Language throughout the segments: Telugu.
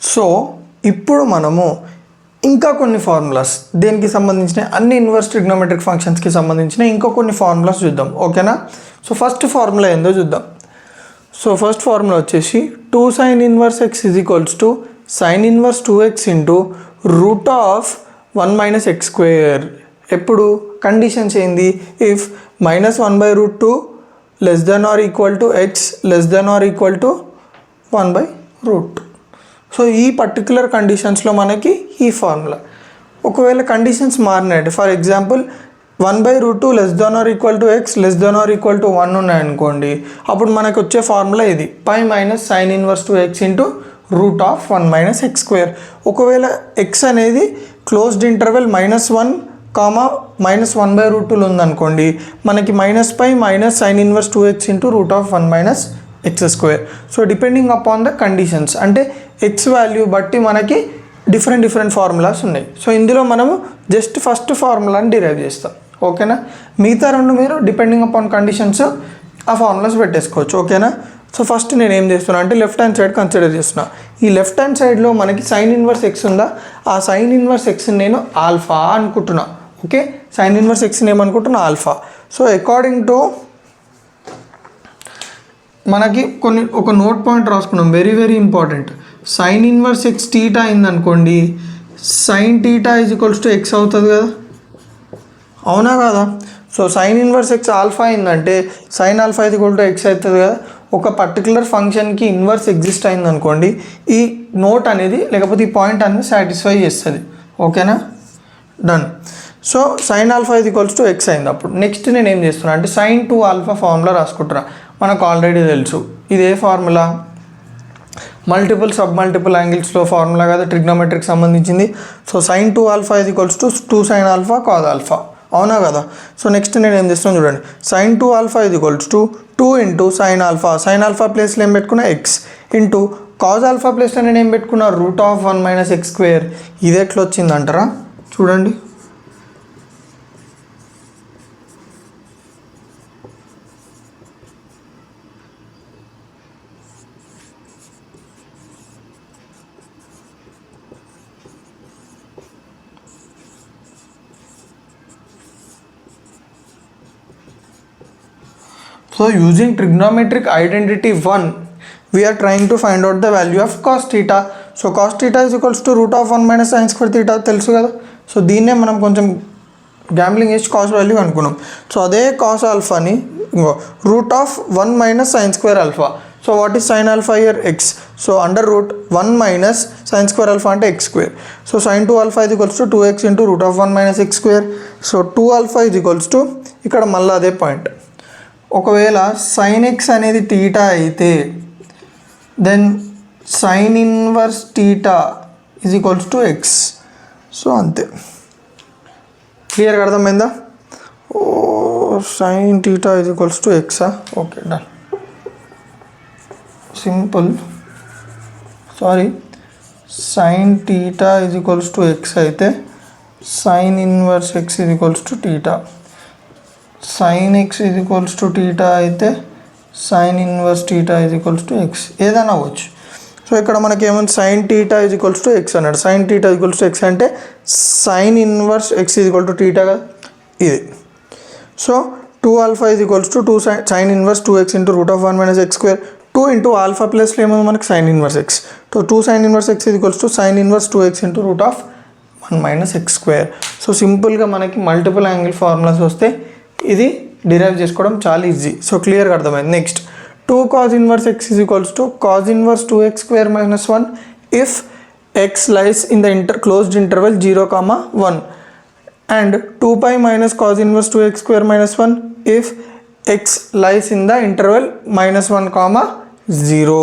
సో ఇప్పుడు మనము ఇంకా కొన్ని ఫార్ములాస్ దేనికి సంబంధించిన అన్ని ఇన్వర్స్ ట్రిగ్నోమెట్రిక్ ఫంక్షన్స్కి సంబంధించిన ఇంకో కొన్ని ఫార్ములాస్ చూద్దాం, ఓకేనా. సో ఫస్ట్ ఫార్ములా ఏందో చూద్దాం. సో ఫస్ట్ ఫార్ములా వచ్చేసి 2 sin inverse x is equals to sin inverse 2x into root of 1 minus x square. ఎప్పుడు కండిషన్స్ ఏంది? If -1/√2 less than or equal to x less than or equal to 1/√2. So ఈ పర్టికులర్ కండిషన్స్లో మనకి ఈ ఫార్ములా. ఒకవేళ కండిషన్స్ మారినాయంటే for example 1/√2 less than or equal to x less than or equal to 1 ఉన్నాయనుకోండి, అప్పుడు మనకు వచ్చే ఫార్ములా ఇది π minus sin inverse 2x into root of 1 minus x square. ఒకవేళ x అనేది క్లోజ్డ్ ఇంటర్వెల్ -1 -1/√2 ఉందనుకోండి, మనకి -π minus sin inverse 2x into root of 1 minus x square. So depending upon the conditions అంటే ఎక్స్ వాల్యూ బట్టి మనకి డిఫరెంట్ ఫార్ములాస్ ఉన్నాయి. సో ఇందులో మనము జస్ట్ ఫస్ట్ ఫార్ములాని డిరైవ్ చేస్తాం, ఓకేనా. మిగతా రెండు మీరు డిపెండింగ్ అపాన్ కండిషన్స్ ఆ ఫార్ములాస్ పెట్టేసుకోవచ్చు, ఓకేనా. సో ఫస్ట్ నేను ఏం చేస్తున్నా అంటే లెఫ్ట్ హ్యాండ్ సైడ్ కన్సిడర్ చేస్తున్నా. ఈ లెఫ్ట్ హ్యాండ్ సైడ్లో మనకి సైన్ ఇన్వర్స్ ఎక్స్ ఉందా, ఆ సైన్ ఇన్వర్స్ ఎక్స్ని నేను ఆల్ఫా అనుకుంటున్నా, ఓకే. సైన్ ఇన్వర్స్ ఎక్స్ని ఏమనుకుంటున్నా? ఆల్ఫా. సో అకార్డింగ్ టు మనకి ఒక నోట్ పాయింట్ రాసుకున్నాం, very important. Sine inverse x theta అయిందనుకోండి, sine theta is equals to X అవుతుంది కదా, అవునా కదా. So sine inverse x alpha అయిందంటే sine alpha is equal to X అవుతుంది కదా. ఒక పర్టికులర్ ఫంక్షన్కి ఇన్వర్స్ ఎగ్జిస్ట్ అయిందనుకోండి, ఈ నోట్ అనేది లేకపోతే ఈ పాయింట్ అనేది సాటిస్ఫై చేస్తుంది, ఓకేనా. Done. So sine alpha is equals to x అయింది. అప్పుడు నెక్స్ట్ నేను ఏం చేస్తున్నా అంటే sin 2 ఆల్ఫా ఫార్ములా రాసుకుంటున్నా. మనకు ఆల్రెడీ తెలుసు ఇదే ఫార్ములా మల్టిపుల్ సబ్ మల్టిపుల్ యాంగిల్స్లో ఫార్ములా కదా ట్రిగ్నోమెట్రీకి సంబంధించింది. So sin 2 alpha is equals to 2 sin alpha cos alpha, అవునా కదా. సో నెక్స్ట్ నేను ఏం చేస్తున్నాను చూడండి, sin 2 alpha is equals to 2 into sine alpha, sine alpha ప్లేస్లో ఏం పెట్టుకున్నా ఎక్స్, ఇంటూ కాజ్ ఆల్ఫా ప్లేస్లో నేను ఏం పెట్టుకున్నా route of 1 minus x square. ఇది ఎట్లా వచ్చిందంటారా చూడండి. So using trigonometric identity 1, we are trying to find out the value of cos theta. So cos theta is equals to root of 1 minus sin square theta తెలుసు కదా. సో దీన్నే మనం కొంచెం గ్యాంబ్లింగ్ చేసి కాస్ వాల్యూ అనుకున్నాం. సో అదే కాస్ ఆల్ఫాని ఇంకో root of 1 minus sine square alpha. So what is sine alpha here x. So under root 1 minus sine square alpha అంటే x square. So sin 2 alpha is equals to 2x into root of 1 minus x square. So 2 alpha is equals to ఇక్కడ మళ్ళీ అదే పాయింట్. ఒకవేళ సైన్ ఎక్స్ అనేది టీటా అయితే then sign inverse theta is equals to x. So అంతే, క్లియర్గా అర్థమైందా. Oh sine theta is equals to ఎక్సా, okay done, simple. Sorry, sine theta is equals to X అయితే sine inverse X is equals to theta, sine x is equals to theta అయితే sine inverse theta is equals to x ఏదైనా అవ్వచ్చు. సో ఇక్కడ మనకి ఏమైనా sine theta is equals to x అన్నాడు. Sine theta is equals to x అంటే sign inverse X is equal to theta కదా ఇది. So 2 alpha is equals to 2 sine inverse 2x into root of 1 minus x square. 2 into alpha ప్లస్లో ఏమో మనకి sine inverse x. So 2 sine inverse X is equals to sine inverse 2x into root of 1 minus x square. So సింపుల్గా మనకి మల్టిపుల్ యాంగిల్ ఫార్ములాస్ వస్తే ఇది డిరైవ్ చేసుకోవడం చాలా ఈజీ. సో క్లియర్గా అర్థమైంది. Next 2 cos inverse x is equals to cos inverse 2x square minus 1 if x lies in the closed interval 0, 1 and 2 pi minus cos inverse 2x square minus 1 if x lies in the interval -1, 0.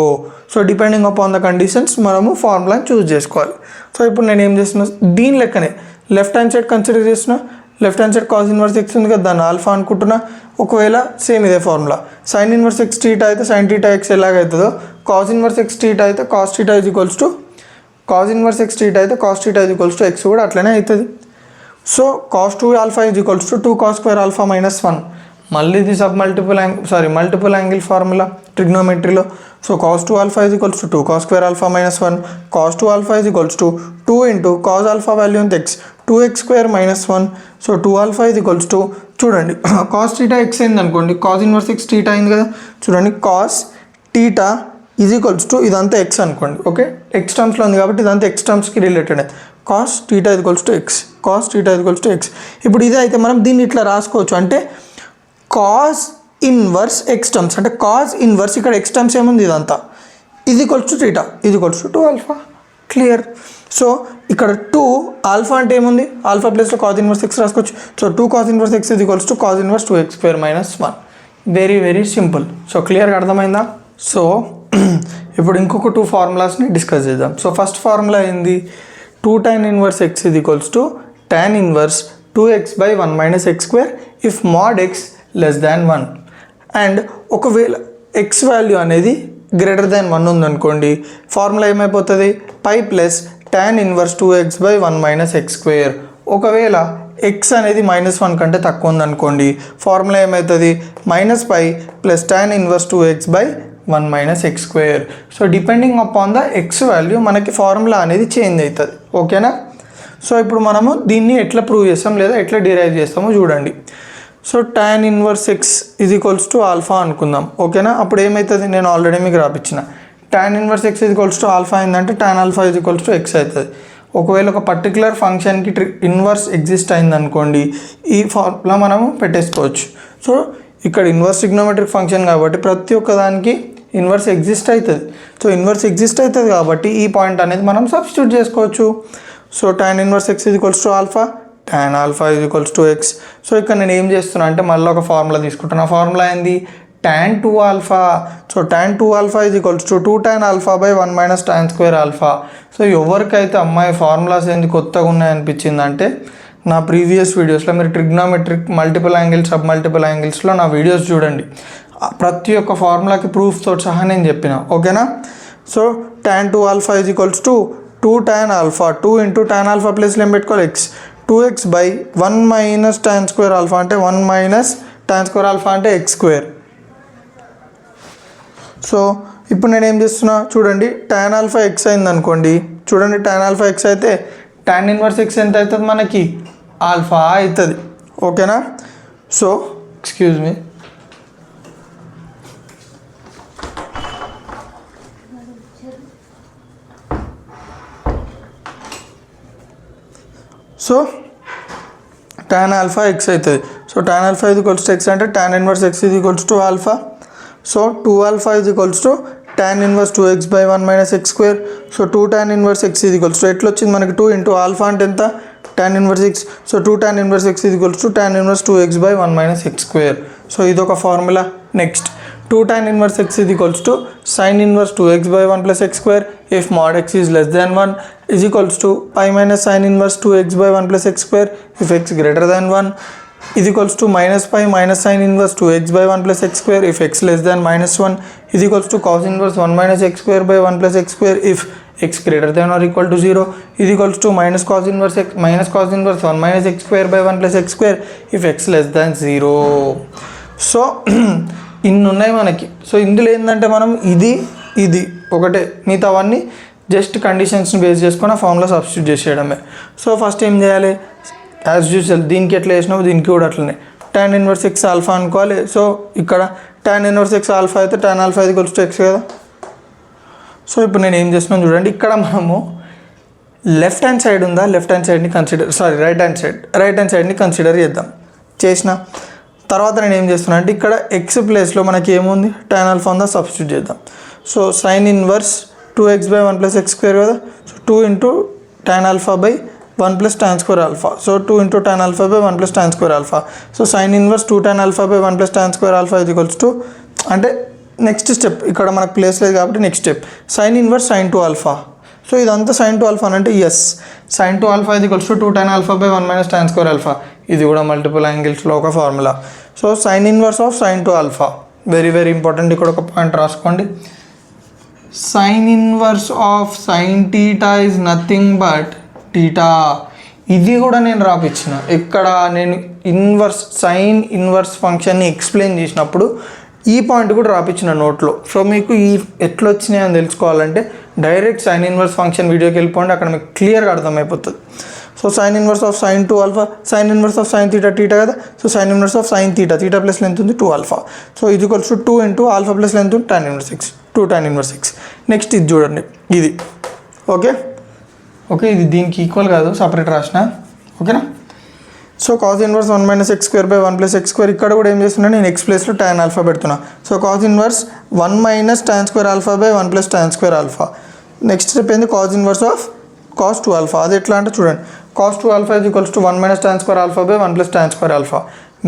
So depending upon the conditions మనము ఫార్ములాని చూస్ చేసుకోవాలి. సో ఇప్పుడు నేను ఏం చేస్తున్నా దీని లెక్కనే లెఫ్ట్ హ్యాండ్ సైడ్ కన్సిడర్ చేస్తున్నా. Left hand side cos inverse x ఉంది కదా, దాన్ని ఆల్ఫా అనుకుంటున్నా. ఒకవేళ సేమ్ ఇదే formula sine inverse x theta అయితే సైన్ టీటా ఎక్స్ ఎలాగవుతుందో, కాస్ ఇన్వర్స్ ఎక్స్ టీటా అయితే cos theta is equals to cos inverse x theta అయితే cos theta is equals to x కూడా అట్లనే అవుతుంది. So cos 2 alpha is equals to 2 cos square alpha minus 1. మళ్ళీ ఇది మల్టిపుల్ యాంగిల్ ఫార్ములా ట్రిగ్నోమెట్రీలో so cos 2 alpha is equals to 2 cos square alpha minus 1. Cos 2 alpha is equals to 2 into cos alpha value in x 2x square minus 1. So 2 alpha is equals to చూడండి cos theta x అయింది అనుకోండి, cos inverse x theta అయింది కదా. చూడండి cos theta is equals to ఇదంతా x అనుకోండి. ఓకే, x టర్మ్స్లో ఉంది కాబట్టి ఇదంతా x టర్మ్స్కి related. cos theta is equals to x, cos theta is equals to x. ఇప్పుడు ఇదే అయితే మనం దీన్ని ఇట్లా రాసుకోవచ్చు, అంటే cos ఇన్వర్స్ ఎక్స్ టర్మ్స్, అంటే కాజ్ ఇన్వర్స్ ఇక్కడ ఎక్స్ టర్మ్స్ ఏముంది ఇదంతా ఇది ఈక్వల్స్ టు థీటా, ఇది equals to 2 alpha. Clear. So ఇక్కడ 2 ఆల్ఫా అంటే ఏముంది, ఆల్ఫా ప్లేస్లో కాజ్ ఇన్వర్స్ ఎక్స్ రాసుకోవచ్చు. సో 2 cos ఇన్వర్స్ ఎక్స్ ఇది equals to cause inverse 2x square minus 1. Very very simple. So క్లియర్గా అర్థమైందా? సో ఇప్పుడు ఇంకొక 2 ఫార్ములాస్ని డిస్కస్ చేద్దాం. సో ఫస్ట్ ఫార్ములా ఏంది, 2 tan ఇన్వర్స్ ఎక్స్ ఇది equals to tan inverse 2x by 1 minus x square if mod x less than 1. And ఒకవేళ ఎక్స్ వాల్యూ అనేది గ్రేటర్ దాన్ 1 ఉందనుకోండి, ఫార్ములా ఏమైపోతుంది, pi plus tan inverse 2x by 1 minus x square. ఒకవేళ ఎక్స్ అనేది -1 కంటే తక్కువ ఉందనుకోండి, ఫార్ములా ఏమవుతుంది, minus pi plus tan inverse 2x by 1 minus x square. So depending upon the x value మనకి ఫార్ములా అనేది చేంజ్ అవుతుంది. ఓకేనా? సో ఇప్పుడు మనము దీన్ని ఎట్లా ప్రూవ్ చేస్తాం లేదా ఎట్లా డిరైవ్ చేస్తామో చూడండి. సో tan ఇన్వర్స్ ఎక్స్ ఇది ఈక్వల్స్ టు ఆల్ఫా అనుకుందాం. ఓకేనా? అప్పుడు ఏమవుతుంది, నేను ఆల్రెడీ మీకు రాపించిన tan ఇన్వర్స్ ఎక్స్ ఇది ఈక్వల్స్ టు ఆల్ఫా అయిందంటే tan ఆల్ఫా ఇది ఈక్వల్స్ టు ఎక్స్ అవుతుంది. ఒకవేళ ఒక పర్టికులర్ ఫంక్షన్కి ఇన్వర్స్ ఎగ్జిస్ట్ అయిందనుకోండి, ఈ ఫార్ములా మనము పెట్టేసుకోవచ్చు. సో ఇక్కడ ఇన్వర్స్ ట్రిగ్నోమెట్రిక్ ఫంక్షన్ కాబట్టి ప్రతి ఒక్క దానికి ఇన్వర్స్ ఎగ్జిస్ట్ అవుతుంది. సో ఇన్వర్స్ ఎగ్జిస్ట్ అవుతుంది కాబట్టి ఈ పాయింట్ అనేది మనం సబ్స్టిట్యూట్ చేసుకోవచ్చు. సో tan ఇన్వర్స్ ఎక్స్ ఇది equals to alpha, tan alpha is equals to x. So ఇక్కడ నేను ఏం చేస్తున్నా అంటే మళ్ళీ ఒక ఫార్ములా తీసుకుంటాను. ఆ ఫార్ములా ఏంది, tan 2 alpha. So tan 2 alpha is equals to 2 tan alpha by 1 minus tan square alpha. So ఎవరికైతే అమ్మాయి ఫార్ములాస్ ఏంది కొత్తగా ఉన్నాయనిపించింది అంటే నా ప్రీవియస్ వీడియోస్లో మీరు trigonometric multiple angles sub multiple యాంగిల్స్లో నా వీడియోస్ చూడండి, ప్రతి ఒక్క ఫార్ములాకి ప్రూఫ్తో సహా నేను చెప్పిన. ఓకేనా? So tan 2 alpha is equals to 2 tan alpha, 2 into tan alpha ప్లేస్లో ఏం పెట్టుకోవాలి, x 2x by 1 minus tan square alpha అంటే 1 minus tan square alpha అంటే x square. సో ఇప్పుడు నేను ఏం చేస్తున్నా చూడండి, tan alpha x అయింది అనుకోండి, చూడండి tan alpha x అయితే tan ఇన్వర్స్ x ఎంత అవుతుంది మనకి, ఆల్ఫా అవుతుంది. ఓకేనా? So excuse me, so tan alpha x అవుతుంది. సో tan ఆల్ఫా ఇది ఈక్వల్స్ టు x అంటే tan ఇన్వర్స్ x ఇది equals to alpha. So 2 alpha ఇది equals to tan inverse 2x by 1 minus x square. So 2 tan inverse x ఇది ఈక్వల్స్ టు ఎట్లా వచ్చింది మనకి, 2 ఇంటూ ఆల్ఫా అంటే ఎంత, tan inverse x. So 2 tan inverse x ఇది equals to tan inverse 2x by 1 minus x square. So ఇదొక formula. Next 2 tan inverse x ఇది equals to sin inverse 2x by 1 plus x square if mod x is less than 1 is equals to pi minus sin inverse 2x by 1 plus x square if x greater than 1 is equals to minus pi minus sin inverse 2x by 1 plus x square if x less than minus 1 is equals to cos inverse 1 minus x square by 1 plus x square if x greater than or equal to 0 is equals to minus cos inverse 1 minus x square by 1 plus x square if x less than 0. So ఇన్ని ఉన్నాయి మనకి. సో ఇందులో ఏంటంటే మనం ఇది ఒకటే, మిగతావన్నీ జస్ట్ కండిషన్స్ని బేస్ చేసుకొని ఆ ఫార్ములా సబ్స్టిట్యూట్ చేసేయడమే. సో ఫస్ట్ ఏం చేయాలి, యాజ్ యూజువల్ దీనికి ఎట్లా వేసినావు దీనికి కూడా అట్లనే tan ఇన్వర్స్ ఎక్స్ ఆల్ఫా అనుకోవాలి. సో ఇక్కడ tan ఇన్వర్స్ ఎక్స్ ఆల్ఫా అయితే tan ఆల్ఫా ఇది ఈక్వల్స్ టు ఎక్స్ కదా. సో ఇప్పుడు నేను ఏం చేస్తున్నాను చూడండి, ఇక్కడ మనము లెఫ్ట్ హ్యాండ్ సైడ్ ఉందా, లెఫ్ట్ హ్యాండ్ సైడ్ని కన్సిడర్ రైట్ హ్యాండ్ సైడ్ని కన్సిడర్ చేద్దాం. చేసిన తర్వాత నేను ఏం చేస్తున్నాను అంటే ఇక్కడ ఎక్స్ ప్లేస్లో మనకి ఏముంది, tan ఆల్ఫా ఉందా, సబ్స్టిట్యూట్ చేద్దాం. So sin inverse 2x by 1 plus x square కదా. So 2 into tan alpha by 1 plus tan square alpha. So 2 into tan alpha by 1 plus tan square alpha. So sin inverse 2 tan alpha by 1 plus tan square alpha is equals to, అంటే నెక్స్ట్ స్టెప్ ఇక్కడ మనకు ప్లేస్ లేదు కాబట్టి next step sin inverse sin 2 alpha. So ఇదంతా sin 2 alpha అంటే yes, sin 2 alpha is equals to 2 tan alpha by 1 minus tan square alpha. ఇది కూడా మల్టిపుల్ యాంగిల్స్లో ఒక formula. So sin inverse of sin 2 alpha very very important, ఇక్కడ ఒక పాయింట్ రాసుకోండి. sin inverse of sin theta is nothing but theta. ఇది కూడా నేను రాపించిన, ఇక్కడ నేను ఇన్వర్స్ సైన్ ఇన్వర్స్ ఫంక్షన్ని ఎక్స్ప్లెయిన్ చేసినప్పుడు ఈ పాయింట్ కూడా రాపించిన నోట్లో. సో మీకు ఈ ఎట్లా వచ్చినాయి అని తెలుసుకోవాలంటే డైరెక్ట్ సైన్ ఇన్వర్స్ ఫంక్షన్ వీడియోకి వెళ్ళిపోండి, అక్కడ మీకు క్లియర్గా అర్థమైపోతుంది. So sine inverse of sine 2 alpha, sine inverse of sine theta theta కదా. So sine inverse of sine theta, theta plus length ఉంది 2 ఆల్ఫా. సో ఇది equals to 2 into alpha plus length ఉంది tan inverse x, 2 tan inverse x. Next ఇది చూడండి, ఇది ఓకే ఇది దీనికి ఈక్వల్ కాదు, సపరేట్ రాసిన, ఓకేనా. So cos inverse 1 minus x square by 1 plus x square, ఇక్కడ కూడా ఏం చేస్తున్నా నేను ఎక్స్ ప్లేస్లో tan ఆల్ఫా పెడుతున్నా. So cos inverse 1 minus tan square alpha by 1 plus tan square alpha. Next step ఏంది, cos inverse of cos 2 alpha. అది ఎట్లా అంటే చూడండి, cos 2 alpha is equals to 1 minus tan square alpha by 1 plus tan square alpha.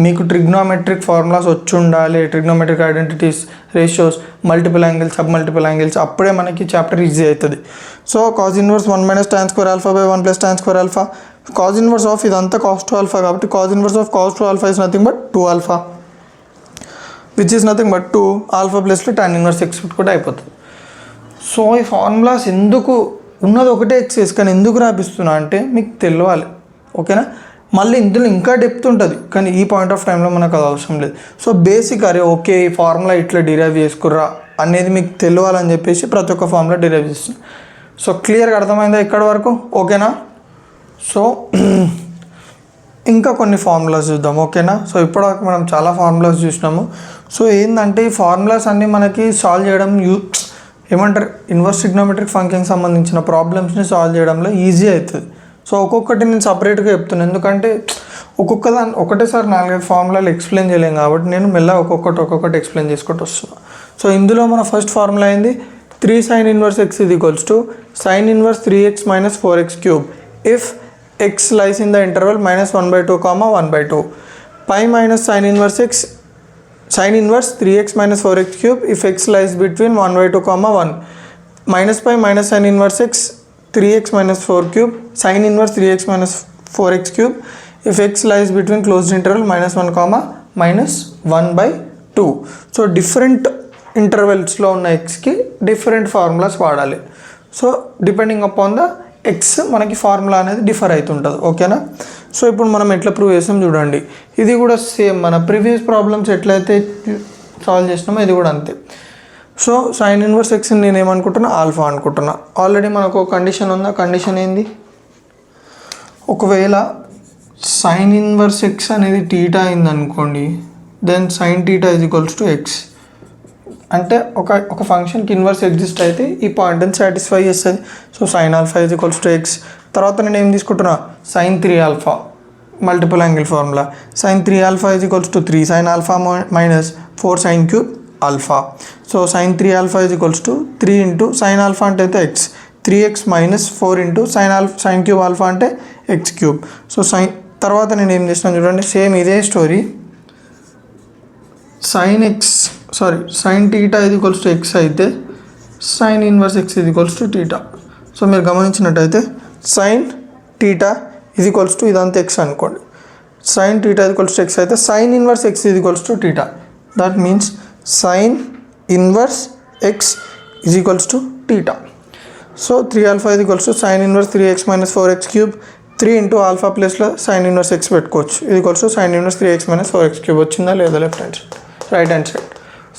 మీకు ట్రిగ్నోమెట్రిక్ ఫార్ములాస్ వచ్చి ఉండాలి, trigonometric identities, ratios, multiple angles, sub multiple angles, అప్పుడే మనకి చాప్టర్ ఈజీ అవుతుంది. So cos inverse 1 minus tan square alpha by 1 plus tan square alpha. Cause inverse of ఇదంతా కాస్ 2 ఆల్ఫా కాబట్టి cause inverse of cos 2 alpha is nothing but 2 alpha, which is nothing but 2 alpha ప్లస్లో tan ఇన్వర్స్ ఎక్స్ కూడా అయిపోతుంది. సో ఈ ఫార్ములాస్ ఎందుకు ఉన్నది ఒకటే ఎక్సెస్, కానీ ఎందుకు రాపిస్తున్నా అంటే మీకు తెలియాలి, ఓకేనా. మళ్ళీ ఇందులో ఇంకా డెప్త్ ఉంటుంది, కానీ ఈ పాయింట్ ఆఫ్ టైంలో మనకు అది అవసరం లేదు. సో బేసిక్ అరే ఓకే ఈ ఫార్ములా ఇట్లా డిరైవ్ చేసుకుర్రా అనేది మీకు తెలియాలని చెప్పేసి ప్రతి ఒక్క ఫార్ములా డిరైవ్ చేస్తుంది. సో క్లియర్గా అర్థమైందా ఇక్కడ వరకు, ఓకేనా. సో ఇంకా కొన్ని ఫార్ములాస్ చూద్దాం, ఓకేనా. సో ఇప్పటివరకు మనం చాలా ఫార్ములాస్ చూసినాము. సో ఏంటంటే ఈ ఫార్ములాస్ అన్నీ మనకి సాల్వ్ చేయడం ఏమంటారు, ఇన్వర్స్ ట్రిగ్నోమెట్రిక్ ఫంక్షన్కి సంబంధించిన ప్రాబ్లమ్స్ని సాల్వ్ చేయడంలో ఈజీ అవుతుంది. సో ఒక్కొక్కటి నేను సపరేట్గా చెప్తున్నాను, ఎందుకంటే ఒకటేసారి 4-5 ఫార్ములాలు ఎక్స్ప్లెయిన్ చేయలేం కాబట్టి నేను మెల్లగా ఒక్కొక్కటి ఎక్స్ప్లెయిన్ చేసుకుంటూ వస్తున్నాను. సో ఇందులో మన ఫస్ట్ ఫార్ములా అయింది 3 sin inverse x is equals to sin inverse 3x minus 4x cube if x lies in the interval minus 1/2 comma 1/2. Pi minus sin inverse 3x minus 4x cube if x lies between 1/2 comma 1. Minus pi minus sin inverse x 3x minus 4 cube sin inverse 3x minus 4x cube if x lies between closed interval minus 1 comma minus 1/2. So different ఇంటర్వెల్స్లో ఉన్న ఎక్స్కి డిఫరెంట్ ఫార్ములాస్ వాడాలి. So depending upon the X మనకి ఫార్ములా అనేది డిఫర్ అవుతుంటుంది, ఓకేనా. సో ఇప్పుడు మనం ఎట్లా ప్రూవ్ చేస్తాం చూడండి, ఇది కూడా సేమ్ మన ప్రీవియస్ ప్రాబ్లమ్స్ ఎట్లయితే సాల్వ్ చేసినామో ఇది కూడా అంతే. సో సైన్ ఇన్వర్స్ ఎక్స్ నేను ఏమనుకుంటున్నా, ఆల్ఫా అనుకుంటున్నా. ఆల్రెడీ మనకు ఒక కండిషన్ ఉంది, కండిషన్ ఏంది, ఒకవేళ సైన్ ఇన్వర్స్ ఎక్స్ అనేది టీటా అయింది అనుకోండి, then sine theta is equals to x. అంటే ఒక ఫంక్షన్కి ఇన్వర్స్ ఎగ్జిస్ట్ అయితే ఈ పాయింట్ని సాటిస్ఫై చేస్తుంది. So sine alpha is equals to x. తర్వాత నేను ఏం తీసుకుంటున్నా, sine 3 alpha, multiple angle formula. Sine 3 alpha is equals to 3 sine alpha minus 4 sine cube alpha. So sine 3 alpha is equals to 3 into sine alpha అంటే అయితే x, 3x minus 4 into sine cube alpha అంటే ఎక్స్ క్యూబ్. సో తర్వాత నేను ఏం చేసినాను చూడండి, సేమ్ ఇదే స్టోరీ. సైన్ టీటా ఇది ఈక్వల్స్ టు ఎక్స్ అయితే సైన్ ఇన్వర్స్ ఎక్స్ ఇది ఈక్వల్స్ టు టీటా. సో మీరు గమనించినట్టయితే సైన్ టీటా ఇది ఈక్వల్స్ టు ఇదంతా ఎక్స్ అనుకోండి, సైన్ టీటా ఇది ఈక్వల్స్ టు ఎక్స్ అయితే సైన్ ఇన్వర్స్ ఎక్స్ ఇది equals to theta. That means sine inverse x ఇది equals to theta. So 3 alpha ఇది equals to sine inverse 3x minus 4x cube, 3 into alpha ప్లస్లో సైన్ ఇన్వర్స్ ఎక్స్ పెట్టుకోవచ్చు. ఇది equals to sine inverse 3x minus 4x cube. వచ్చిందా లేదా left hand side, right hand side.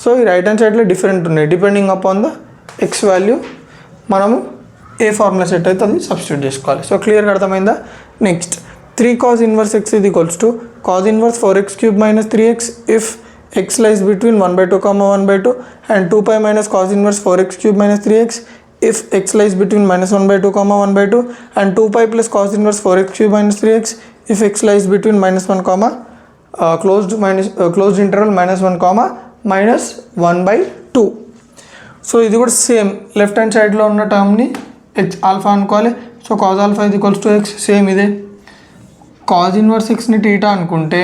So ఈ రైట్ హ్యాండ్ సైడ్లో డిఫరెంట్ ఉన్నాయి, depending upon the x value మనము ఏ ఫార్ములా సెట్ అయితే అది సబ్స్టిట్యూట్ చేసుకోవాలి. సో క్లియర్గా అర్థమైందా. నెక్స్ట్ 3 cos ఇన్వర్స్ ఎక్స్ ఇది equals to cos inverse 4x cube minus 3x if x lies between 1/2 comma 1/2 and 2 pi minus cos inverse 4x cube minus 3x if x lies between minus 1/2 comma 1/2 and 2 pi plus cos inverse 4x cube minus 3x if x lies between minus 1 comma closed interval minus 1 comma minus 1/2. So ఇది కూడా సేమ్ లెఫ్ట్ హ్యాండ్ సైడ్లో ఉన్న టర్మ్ని హెచ్ ఆల్ఫా అనుకోవాలి. సో కాజ్ ఆల్ఫా ఇది ఈక్వల్స్ టు ఎక్స్, సేమ్ ఇదే. కాజ్ ఇన్వర్స్ ఎక్స్ని టీటా అనుకుంటే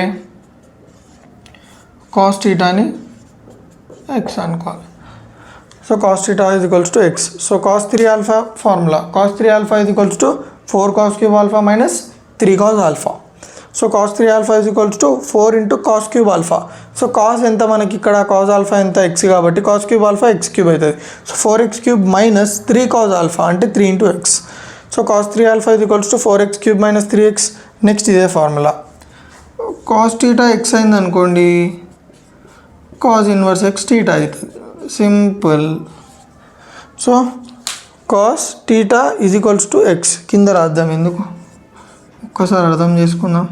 కాస్ టీటాని ఎక్స్ అనుకోవాలి. So cos theta is equals to x. So cos 3 alpha formula, cos 3 alpha is equals to 4 cos cube alpha minus 3 cos alpha. So cos 3 alpha is equals to 4 into cos cube alpha. So cos ఎంత మనకి ఇక్కడ కాస్ ఆల్ఫా ఎంత ఎక్స్ కాబట్టి cos cube alpha x cube అవుతుంది. So 4x cube minus 3 cos alpha అంటే 3 into x. So cos 3 alpha is equals to 4x cube minus 3x. Next ఇదే ఫార్ములా. కాస్ టీటా ఎక్స్ అయింది అనుకోండి, కాజ్ ఇన్వర్స్ ఎక్స్ టీటా అవుతుంది. Simple. So cos theta is equals to x కింద రాద్దాం, ఎందుకు ఒక్కసారి అర్థం చేసుకుందాం.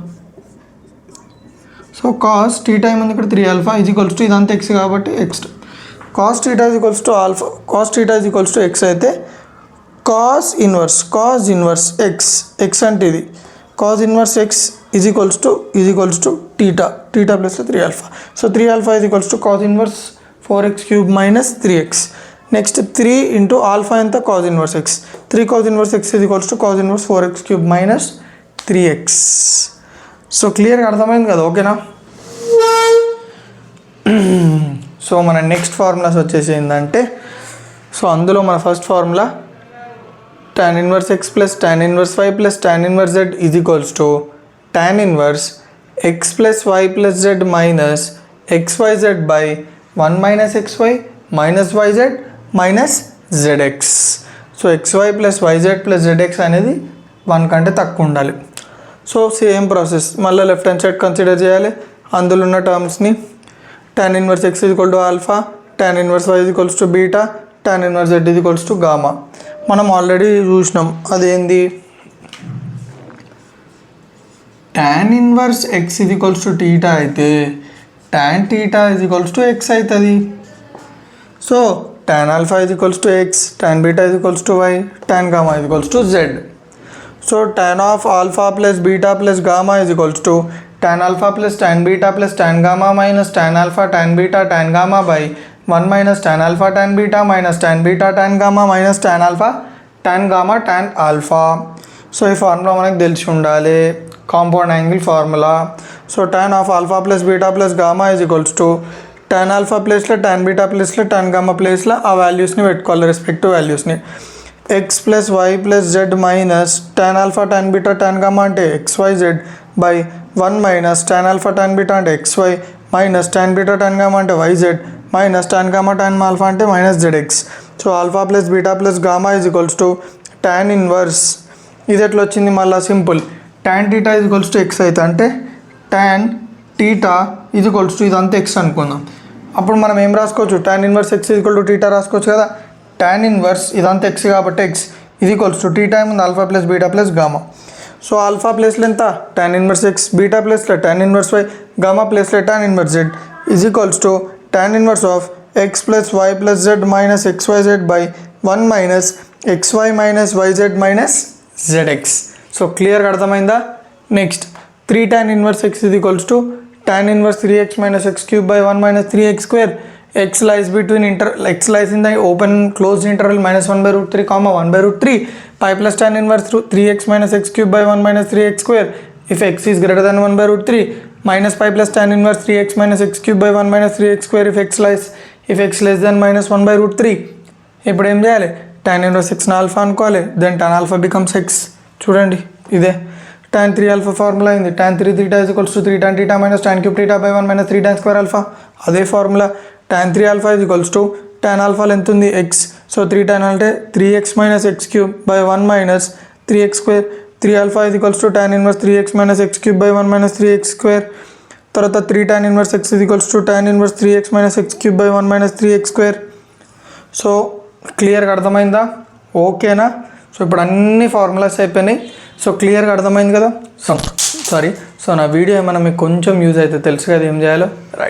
సో కాస్ టీటా ఏముంది ఇక్కడ 3 ఆల్ఫా ఈజ్ ఈక్వల్స్ టు ఇదంతా ఎక్స్ కాబట్టి x. Cos theta is equals to alpha, cos theta is equals to X అయితే కాస్ ఇన్వర్స్ ఎక్స్ అంటే ఇది cos inverse X is equals to theta plus 3 alpha. So 3 alpha is equals to cos inverse 4x cube minus 3x. Next 3 into alpha ఎంత cos inverse x, 3 cos inverse X is equals to cos inverse 4x cube minus 3x. So క్లియర్గా అర్థమైంది కదా, ఓకేనా. సో మన నెక్స్ట్ ఫార్ములాస్ వచ్చేసి ఏంటంటే, సో అందులో మన first formula tan inverse x plus tan inverse y plus tan inverse Z is equals to tan inverse x plus why plus Z minus XYZ by 1 minus XY minus YZ minus ZX. So XY plus YZ plus ZX అనేది 1 కంటే తక్కువ ఉండాలి. సో సేమ్ ప్రాసెస్ మళ్ళీ లెఫ్ట్ హ్యాండ్ సైడ్ కన్సిడర్ చేయాలి. అందులో ఉన్న టర్మ్స్ని tan inverse X is equal to alpha, tan inverse why is equals to beta, tan inverse Z is equals to gamma. మనం ఆల్రెడీ చూసినాం అదేంది, tan inverse X is equals to theta అయితే tan theta is equals to X అవుతుంది. So tan alpha is equals to X, tan beta is equals to Y, tan gamma is equals to Z. So tan of alpha plus beta plus gamma is equals to tan alpha plus tan beta plus tan gamma minus tan alpha tan beta tan gamma by 1 minus tan alpha tan beta minus tan beta tan gamma minus tan alpha tan gamma tan alpha. So ఈ ఫార్ములా మనకు తెలిసి ఉండాలి, compound angle formula. So tan of alpha plus beta plus gamma is equals to tan alpha ప్లేస్లో tan బీటా ప్లేస్లో tan గామా ప్లేస్లో ఆ వాల్యూస్ని పెట్టుకోవాలి, రెస్పెక్టివ్ వాల్యూస్ని. X plus why plus Z minus tan alpha tan beta tan gamma అంటే XYZ by 1 minus tan alpha tan beta అంటే XY minus tan beta tan gamma అంటే YZ minus tan gamma tan alpha అంటే minus ZX. So alpha plus beta plus gamma is equals to tan inverse, ఇది ఎట్లా వచ్చింది మళ్ళీ simple, tan theta is equals to X అయితే అంటే tan theta is equals to ఇదంతా ఎక్స్ అనుకుందాం. అప్పుడు మనం ఏం రాసుకోవచ్చు, tan inverse X is equal to theta రాసుకోవచ్చు కదా. tan ఇన్వర్స్ ఇదంతా ఎక్స్ కాబట్టి ఎక్స్ ఇది ఈక్వల్స్ టు టీటా ఏముంది alpha plus beta plus gamma. So alpha ప్లేస్లో ఎంత tan ఇన్వర్స్ ఎక్స్, బీటా ప్లేస్లో tan ఇన్వర్స్ వై, గామా ప్లేస్లో tan inverse Z is equals to tan inverse of x plus why plus Z minus XYZ by 1 minus XY minus YZ minus ZX. So క్లియర్గా అర్థమైందా. Next 3 tan inverse X is equals to tan inverse 3x minus x cube by 1 minus 3x square. x lies between x lies in the open closed interval minus 1/√3 comma 1/√3 pi plus tan inverse 3x minus x cube by 1 minus 3x square. If x is greater than 1/√3 minus pi plus tan inverse 3x minus x cube by 1 minus 3x square if x less than minus 1/√3. ఇప్పుడు ఏం చేయాలి, tan inverse x ఆల్ఫా అనుకోవాలి, then tan alpha becomes x. చూడండి ఇదే tan 3 ఆల్ఫా ఫార్ములా అయింది, tan 3 theta is equals to 3 tan theta minus tan cube theta by 1 minus 3 tan square alpha. అదే formula tan 3 alpha is equals to tan alpha ఎంత ఉంది x. సో 3 tan అంటే 3x minus x cube by 1 minus 3x square. 3 alpha is equals to tan inverse 3x minus x cube by 1 minus 3x square. తర్వాత 3 tan inverse x is equals to tan inverse 3x minus x cube by 1 minus 3x square. So క్లియర్గా అర్థమైందా, ఓకేనా. సో ఇప్పుడు అన్ని ఫార్ములాస్ అయిపోయినాయి. సో క్లియర్గా అర్థమైంది కదా. సో నా వీడియో ఏమైనా మీకు కొంచెం యూజ్ అయితే తెలుసు కదా ఏం చేయాలో, రైట్.